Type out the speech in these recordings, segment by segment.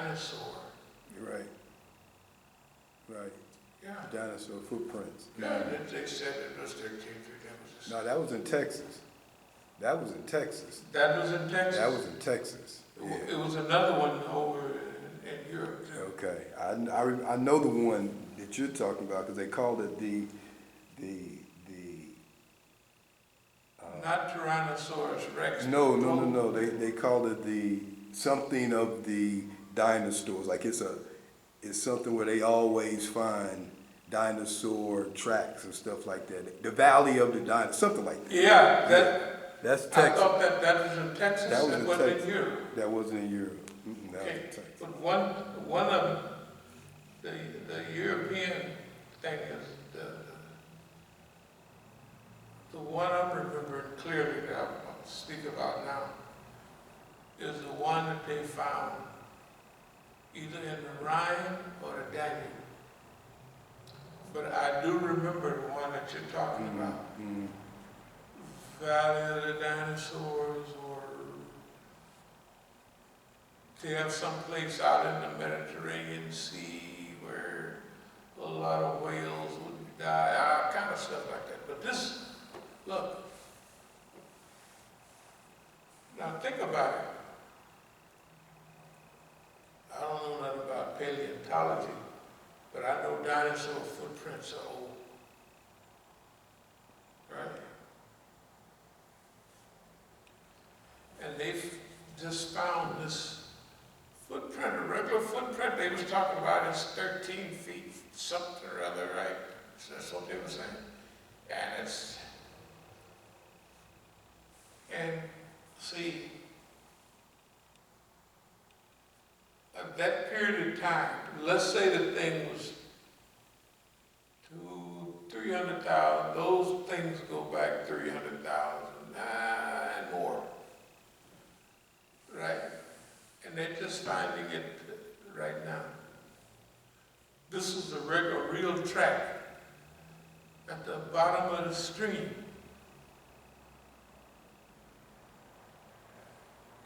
dinosaur. Right. Right. Yeah. Dinosaur footprints. Yeah, they said it was their cave. No, that was in Texas. That was in Texas. That was in Texas? That was in Texas. Yeah. It was another one over in Europe too. Okay. I know the one that you're talking about because they called it the not Tyrannosaurus Rex. No. They called it the something of the dinosaurs. Like it's something where they always find dinosaur tracks and stuff like that. The Valley of the Dinosaurs, something like that. Yeah, that's Texas. I thought that was in Texas. That wasn't Texas. in Europe. That wasn't in Europe. That Okay, was in Texas. but one of them, the European thing is the one I'm remembering clearly that I'm going to speak about now is the one that they found either in the Rhine or the Danube. But I do remember the one that you're talking about. Valley of the Dinosaurs, or they have some place out in the Mediterranean Sea where a lot of whales would die, all kind of stuff like that. But this, look, now think about it. I don't know nothing about paleontology, but I know dinosaur footprints are old, right? And they've just found this footprint, a regular footprint they was talking about is 13 feet something or other, right? So that's what they were saying. And see, at that period of time, let's say the thing was 300,000, those things go back 300,000 and more, right? And they're just finding it right now. This is a real track at the bottom of the stream.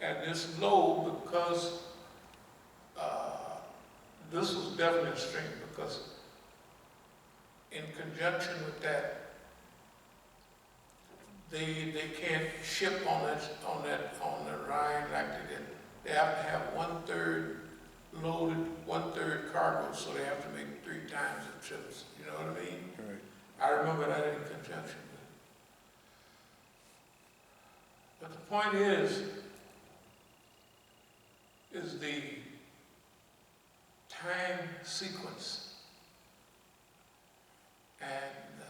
And it's low because this was definitely a stream, because in conjunction with that, they can't ship on the Rhine like they did. They have to have 1/3 loaded, 1/3 cargo, so they have to make 3 times the trips. You know what I mean? Right. I remember that in conjunction with it. But the point is the time sequence and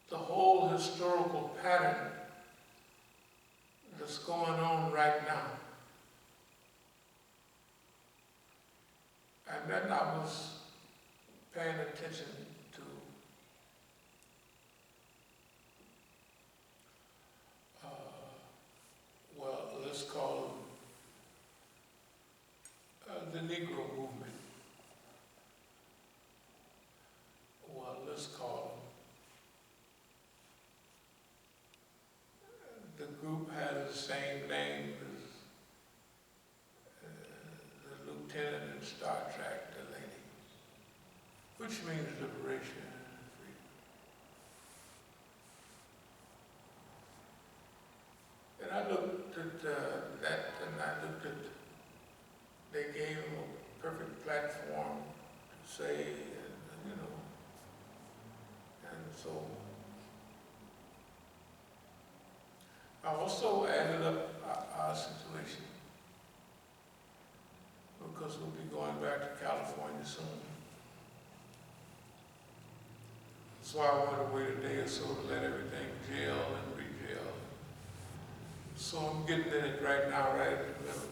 the whole historical pattern that's going on right now. And then I was paying attention to let's call them the Negro movement. Well, let's call them. The group has the same name as the lieutenant in Star Trek, the lady, which means liberation and freedom. And I looked at that, and I looked at, they gave them a perfect platform to say, and, you know, and so I also added up our situation, because we'll be going back to California soon. So I wanted to wait a day or so to let everything gel and re-gel. So I'm getting in it right now, right in the middle.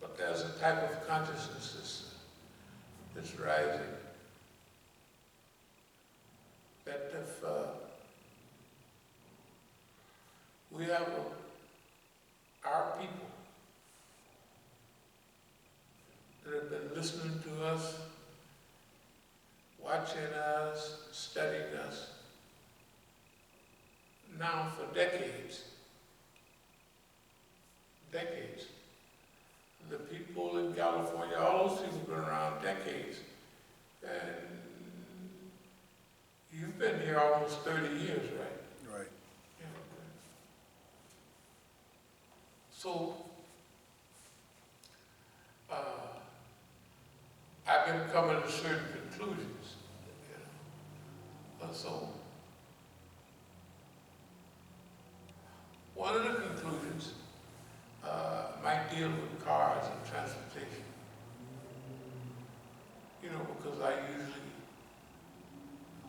But there's a type of consciousness that's rising, that if we have our people that have been listening to us, watching us, studying us, now for decades, decades. The people in California, all those people have been around decades. And you've been here almost 30 years, right? Right. Yeah. So, I've been coming to certain conclusions, you know. So, one of the conclusions might deal with cars and transportation. You know, because I usually,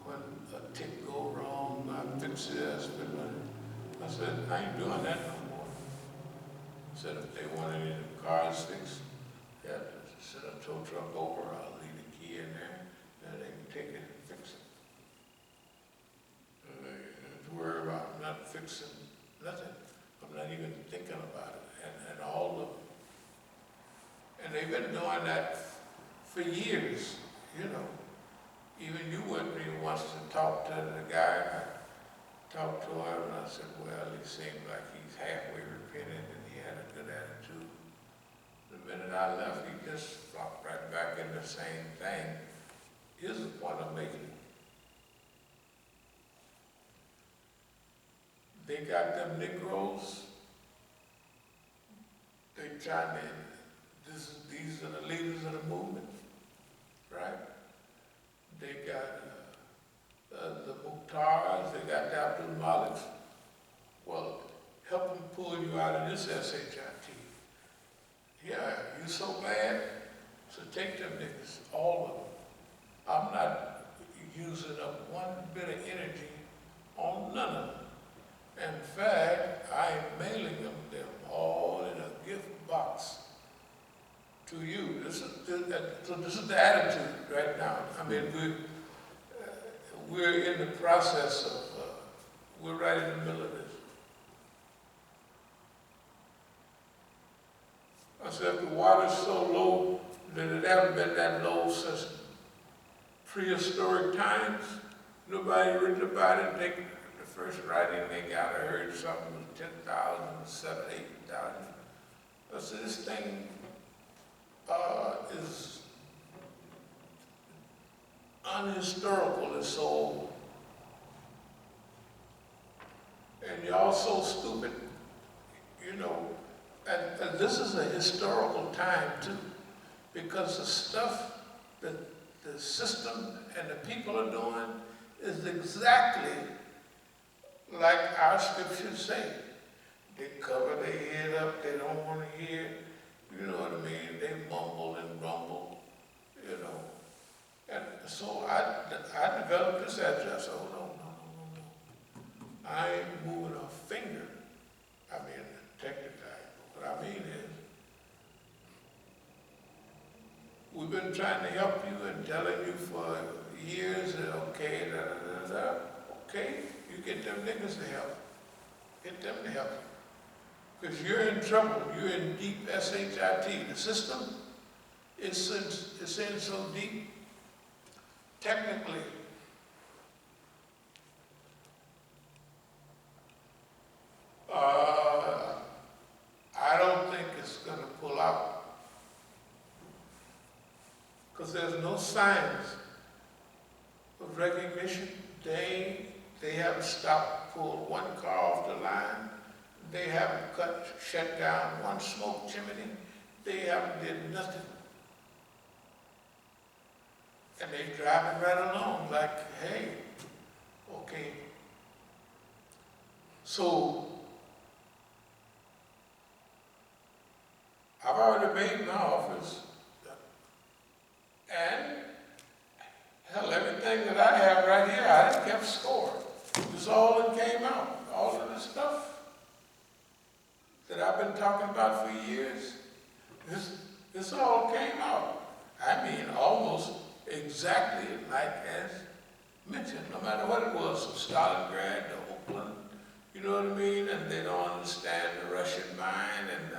when a tick go wrong, I fix it, I spend money. I said, I ain't doing that no more. I said, if they want any of the cars fixed, they have to send a tow truck over, I'll leave the key in there, and they can take it and fix it. And they don't have to worry about not fixing nothing. I'm not even thinking about it. And all the, and they've been doing that for years, you know. Even you went me once to talk to the guy, and I talked to him, and I said, well, he seemed like he's halfway repentant, and he had a good attitude. The minute I left, he just flopped right back in the same thing. Here's the point I'm making. They got them Negroes, they trying to, these are the leaders of the movement, right? They got the Muhtars, they got the Abdul Maliks. Well, help them pull you out of this SHIT. Yeah, you so bad, so take them niggas, all of them. I'm not using up one bit of energy on none of them. In fact, I am mailing them all in a gift box to you. So this is the attitude right now. I mean, we're in the process of, we're right in the middle of this. I said, the water's so low that it hasn't been that low since prehistoric times. Nobody written about it. The first writing they got, I heard something was 10,000, 7,000, 8,000. I said, this thing is unhistorical, it's so old. And y'all so stupid, you know, and this is a historical time too, because the stuff that the system and the people are doing is exactly like our scriptures say. They cover their head up, they don't want to hear, you know what I mean? They mumble and grumble, you know. And so I developed this attitude. I said, oh, no. I ain't moving a finger. I mean, technically, what I mean is, we've been trying to help you and telling you for years that, okay, okay, you get them niggas to help. Get them to help you. Because you're in trouble. You're in deep SHIT. The system is in so deep. Technically, I don't think it's going to pull out. Because there's no signs of recognition. They haven't pulled one car off the line. They haven't shut down one smoke chimney. They haven't did nothing. And they driving right along like, hey, okay. So, I've already made my offers. And, hell, everything that I have right here, I kept score. This all that came out. All of this stuff that I've been talking about for years, this all came out. I mean, almost exactly like as mentioned, no matter what it was, from Stalingrad to Oakland, you know what I mean? And they don't understand the Russian mind and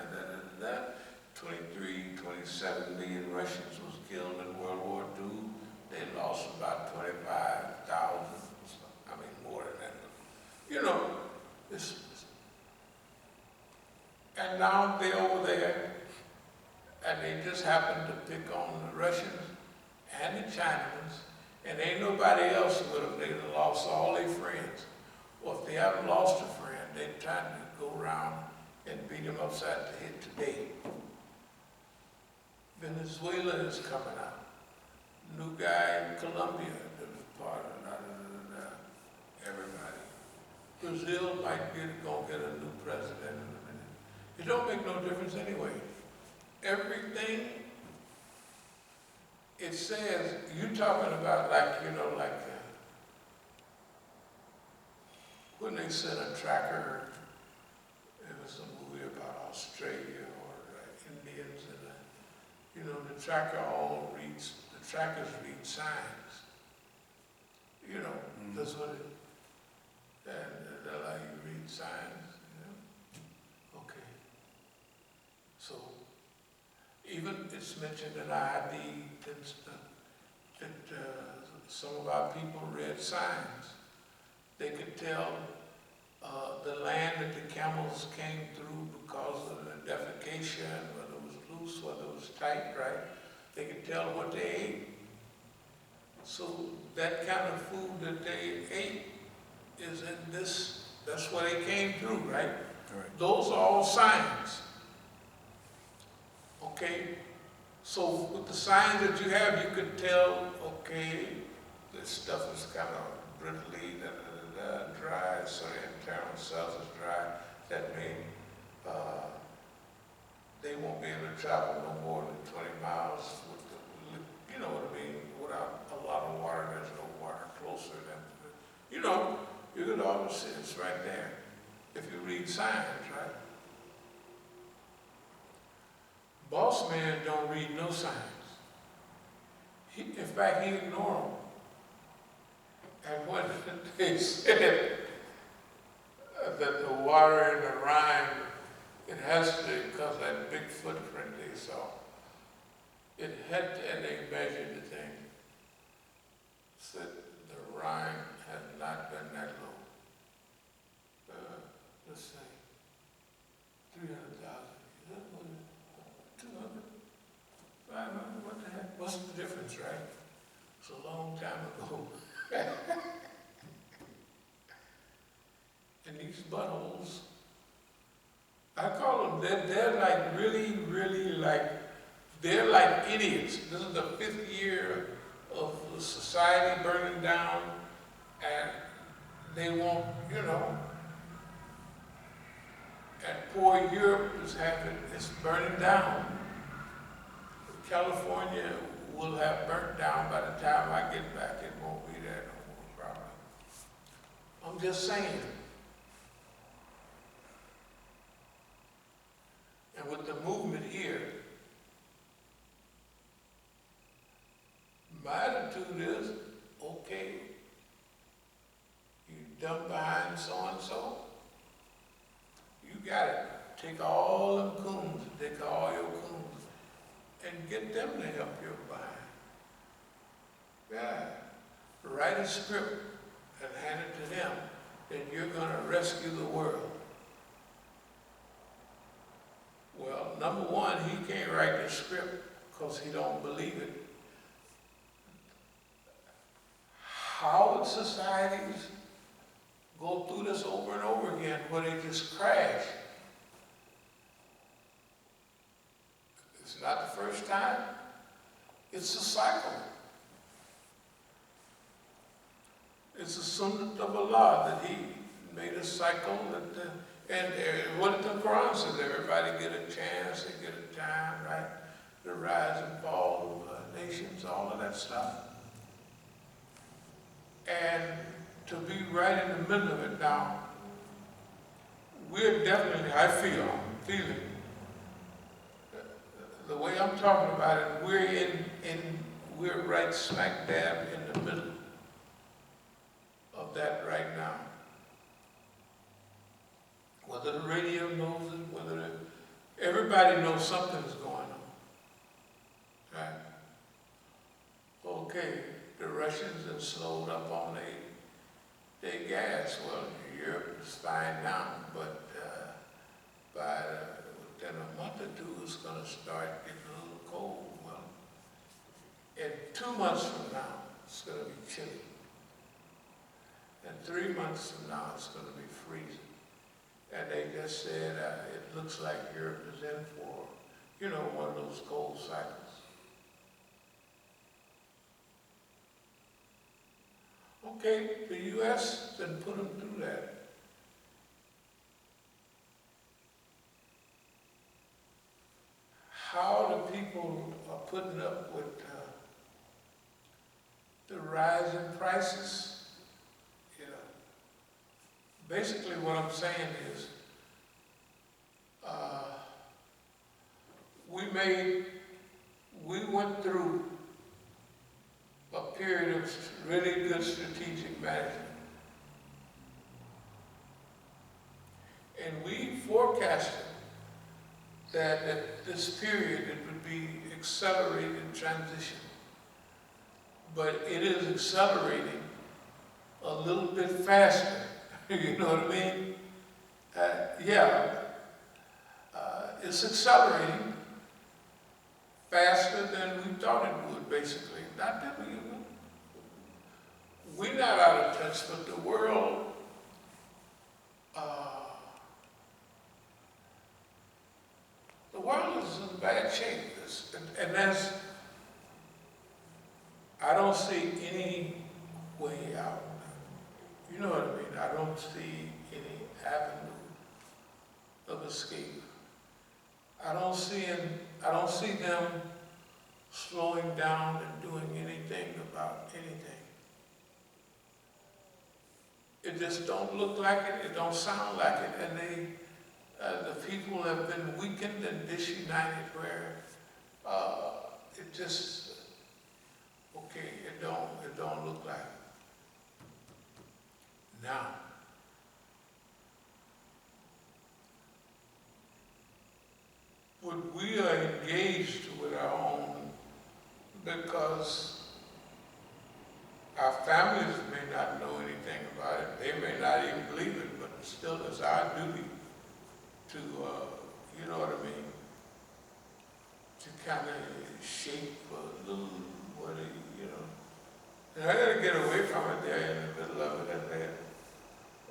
that. 23, 27 million Russians was killed in World War II. They lost about 25,000, I mean more than that. You know, and And now they're over there, and they just happen to pick on the Russians and the Chinese, and ain't nobody else with them. They done lost all their friends. Or if they haven't lost a friend, they're trying to go around and beat them upside the head today. Venezuela is coming out. New guy in Colombia that was part of everybody. Brazil might gonna get a new president in a minute. It don't make no difference anyway. Everything it says, you talking about like, when they sent a tracker, it was a movie about Australia or Indians, and the tracker the trackers read signs. That's what and they're like, you read signs, Okay. So, even it's mentioned in ID that some of our people read signs. They could tell the land that the camels came through because of the defecation, whether it was loose, whether it was tight, right? They could tell what they ate. So that kind of food that they ate is in this, that's where they came through, right? Right. Those are all signs. Okay? So with the signs that you have, you could tell, okay, this stuff is kind of brittly, dry, so the internal cells is dry. That means they won't be able to travel no more than 20 miles with the, you know what I mean, without a lot of water. There's no water closer than, you could always see it's right there if you read signs, right? Boss man don't read no signs. In fact, he ignore them. And when they said that the water in the Rhine, it has to, because that big footprint they saw, it had to, and they measured the thing, said the Rhine had not been that low. Let's say 300,000. 200, 500, what the heck? What's the difference, right? It's a long time ago. And these buttholes, I call them, they're like really like, they're like idiots. This is the 5th year of the society burning down, and they won't, and poor Europe it's burning down. California will have burnt down by the time I get back. It won't be there no more, probably. I'm just saying. And with the movement here, my attitude is, okay, you dump behind so-and-so, you got it. Take all them coons, take all your coons, and get them to help you behind. Yeah. Write a script and hand it to them, then you're going to rescue the world. Well, number one, he can't write the script because he don't believe it. How would societies go through this over and over again where they just crash? It's not the first time. It's a cycle. It's a sunnah of Allah that he made a cycle that, and what the Quran says, everybody get a chance, they get a time, right? The rise and fall of nations, all of that stuff. And to be right in the middle of it now, we're definitely, I'm feeling, the way I'm talking about it, we're right smack dab in the middle of that right now. Whether the radio knows it, everybody knows something's going on, right? Okay, the Russians have slowed up on their gas. Well, Europe is fine now, but by was gonna start getting a little cold. Well, in 2 months from now, it's gonna be chilly. And 3 months from now, it's gonna be freezing. And they just said, it looks like Europe is in for, one of those cold cycles. Okay, the U.S. didn't put them through that. How the people are putting up with the rise in prices, basically what I'm saying is, we went through a period of really good strategic management. And we forecasted that at this period it would be accelerated transition. But it is accelerating a little bit faster. You know what I mean? It's accelerating faster than we thought it would, basically. Not that we're not out of touch, but the world, is in bad shape. I don't see any way out. You know what I mean? I don't see any avenue of escape. I don't see them slowing down and doing anything about anything. It just don't look like it, it don't sound like it, and the people have been weakened and disunited where it just, it don't look like it. Now, what we are engaged with our own, because our families may not know anything about it, they may not even believe it, but still it's our duty to, you know what I mean, to kind of shape a little, and I gotta get away from it there in the middle of it, and then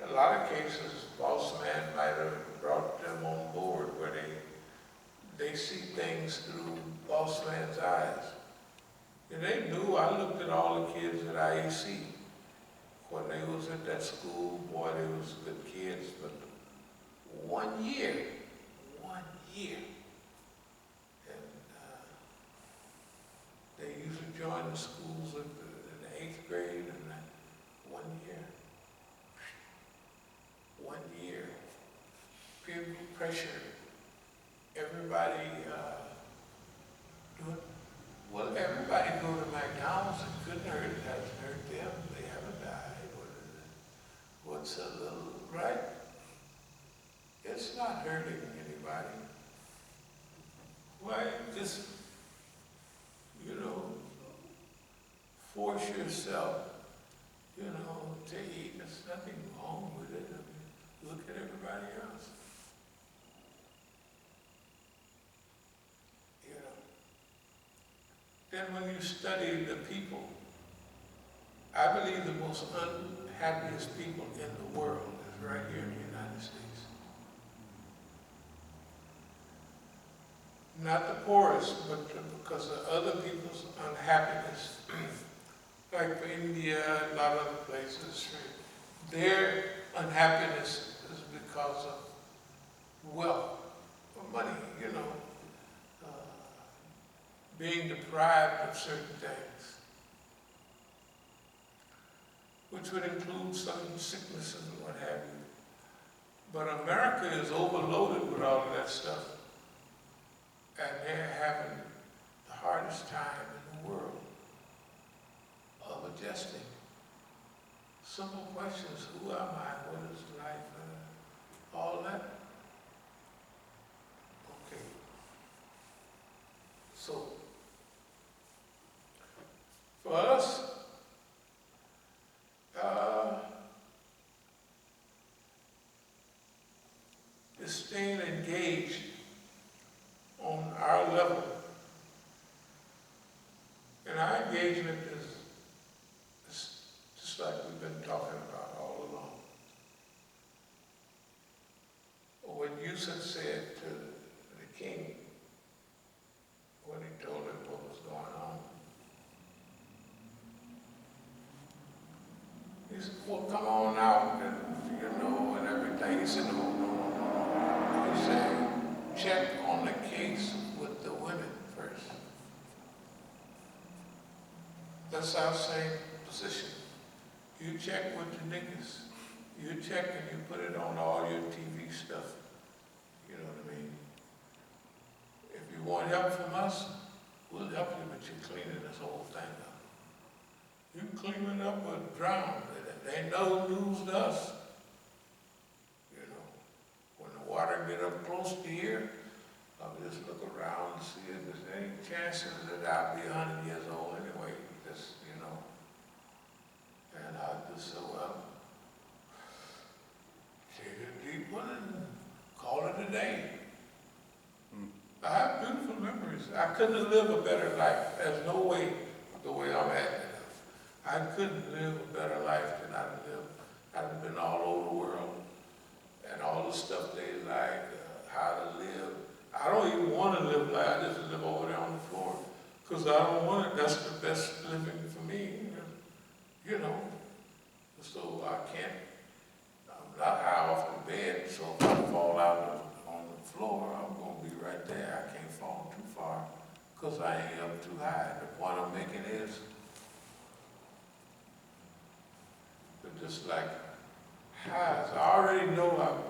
in a lot of cases, boss man might have brought them on board where they see things through boss man's eyes. And they knew. I looked at all the kids at IEC. When they was at that school, boy, they was good kids, but 1 year, and they usually join the schools in the 8th grade, and then 1 year. 1 year. Peer pressure. Everybody doing, well, everybody go to McDonald's and couldn't hurt it, hasn't hurt them, they haven't died. What's a little, right? It's not hurting anybody. Why just, force yourself, to eat. There's nothing wrong with it. I mean, look at everybody else. Then when you study the people, I believe the most unhappiest people in the world is right here in the United States. Not the poorest, but because of other people's unhappiness, like for India and a lot of other places, their unhappiness is because of wealth, or money, being deprived of certain things, which would include some sicknesses and what have you. But America is overloaded with all of that stuff, and they're having the hardest time in the world of adjusting. Simple questions: who am I? What is life? All that. Okay. So, for us, is staying engaged said to the king when he told him what was going on. He said, well, come on out and, and everything. He said, no. He said, check on the case with the women first. That's our same position. You check with the niggas. You check and you put it on all your TV stuff. You know what I mean? If you want help from us, we'll help you, but you're cleaning this whole thing up. You clean it up or drown. They know who lose us. When the water get up close to here, I'll just look around and see if there's any chances that I'll be 100 years old anyway. And I just said, well, take a deep one and call it a day. I have beautiful memories. I couldn't have lived a better life. There's no way, the way I'm acting. I couldn't live a better life than I've lived. I've been all over the world, and all the stuff they like, how to live. I don't even want to live like I just live over there on the floor, because I don't want it. That's the best living for me, So I'm not high off the bed, so if I fall out on the floor, I'm going to be right there. I can't fall too far, because I ain't up too high. The point I'm making is, but just like highs, I already know I've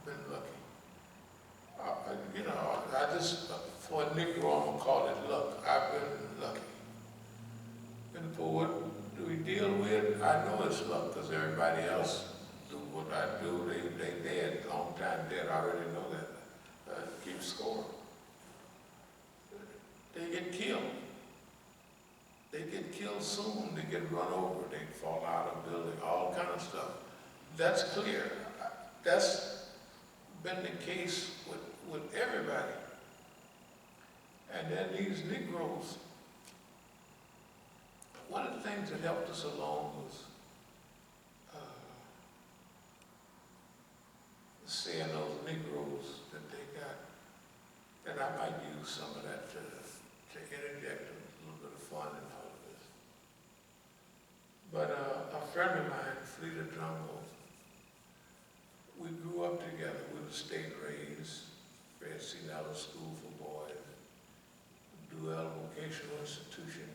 been lucky. For a Negro, I'm going to call it luck. I've been lucky. And for what do we deal with, I know it's luck, because everybody else do what I do. They dead, long time dead. I already know that. Keep score. They get killed. They get killed soon. They get run over. They fall out of building, all kind of stuff. That's clear. That's been the case with everybody. And then these Negroes, one of the things that helped us along was seeing those Negroes that they got. And I might use some of that to interject a little bit of fun in all of this. But a friend of mine, Frida Drumbo, we grew up together. We were state raised, Fred C. Nellis School for Boys, Duell Vocational Institution